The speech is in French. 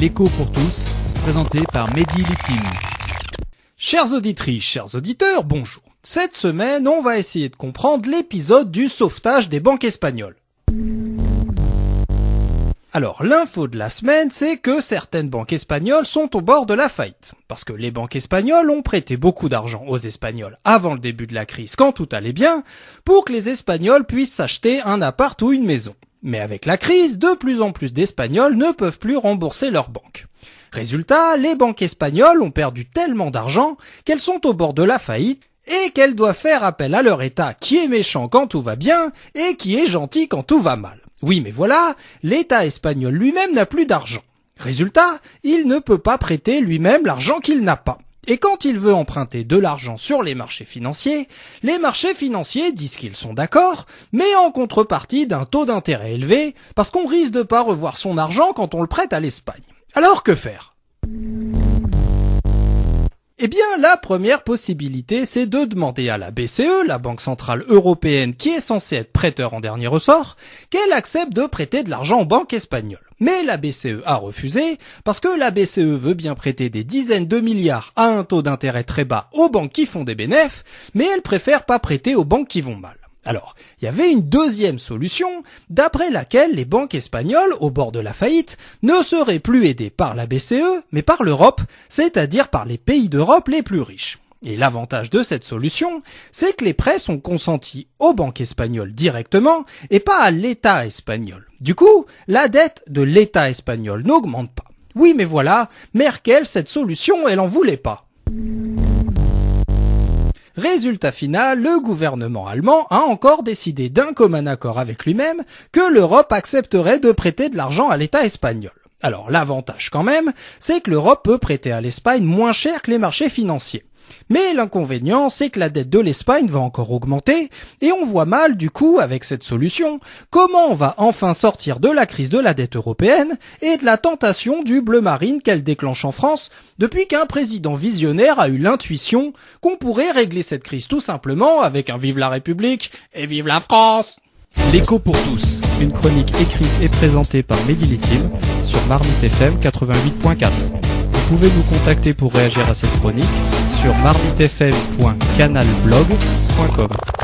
L'écho pour tous, présenté par Mehdi Litim. Chères auditrices, chers auditeurs, bonjour. Cette semaine, on va essayer de comprendre l'épisode du sauvetage des banques espagnoles. Alors, l'info de la semaine, c'est que certaines banques espagnoles sont au bord de la faillite. Parce que les banques espagnoles ont prêté beaucoup d'argent aux Espagnols avant le début de la crise, quand tout allait bien, pour que les Espagnols puissent s'acheter un appart ou une maison. Mais avec la crise, de plus en plus d'Espagnols ne peuvent plus rembourser leurs banques. Résultat, les banques espagnoles ont perdu tellement d'argent qu'elles sont au bord de la faillite et qu'elles doivent faire appel à leur État qui est méchant quand tout va bien et qui est gentil quand tout va mal. Oui, mais voilà, l'État espagnol lui-même n'a plus d'argent. Résultat, il ne peut pas prêter lui-même l'argent qu'il n'a pas. Et quand il veut emprunter de l'argent sur les marchés financiers disent qu'ils sont d'accord, mais en contrepartie d'un taux d'intérêt élevé, parce qu'on risque de pas revoir son argent quand on le prête à l'Espagne. Alors que faire ? Eh bien, la première possibilité, c'est de demander à la BCE, la Banque Centrale Européenne, qui est censée être prêteur en dernier ressort, qu'elle accepte de prêter de l'argent aux banques espagnoles. Mais la BCE a refusé, parce que la BCE veut bien prêter des dizaines de milliards à un taux d'intérêt très bas aux banques qui font des bénéfices, mais elle préfère pas prêter aux banques qui vont mal. Alors, il y avait une deuxième solution, d'après laquelle les banques espagnoles, au bord de la faillite, ne seraient plus aidées par la BCE, mais par l'Europe, c'est-à-dire par les pays d'Europe les plus riches. Et l'avantage de cette solution, c'est que les prêts sont consentis aux banques espagnoles directement et pas à l'État espagnol. Du coup, la dette de l'État espagnol n'augmente pas. Oui, mais voilà, Merkel, cette solution, elle en voulait pas. Résultat final, le gouvernement allemand a encore décidé d'un commun accord avec lui-même que l'Europe accepterait de prêter de l'argent à l'État espagnol. Alors l'avantage quand même, c'est que l'Europe peut prêter à l'Espagne moins cher que les marchés financiers. Mais l'inconvénient, c'est que la dette de l'Espagne va encore augmenter et on voit mal du coup avec cette solution comment on va enfin sortir de la crise de la dette européenne et de la tentation du bleu marine qu'elle déclenche en France depuis qu'un président visionnaire a eu l'intuition qu'on pourrait régler cette crise tout simplement avec un vive la République et vive la France. L'écho pour tous, une chronique écrite et présentée par Mehdi Litim sur Marmite FM 88.4. Vous pouvez nous contacter pour réagir à cette chronique sur marmitefm.canalblog.com.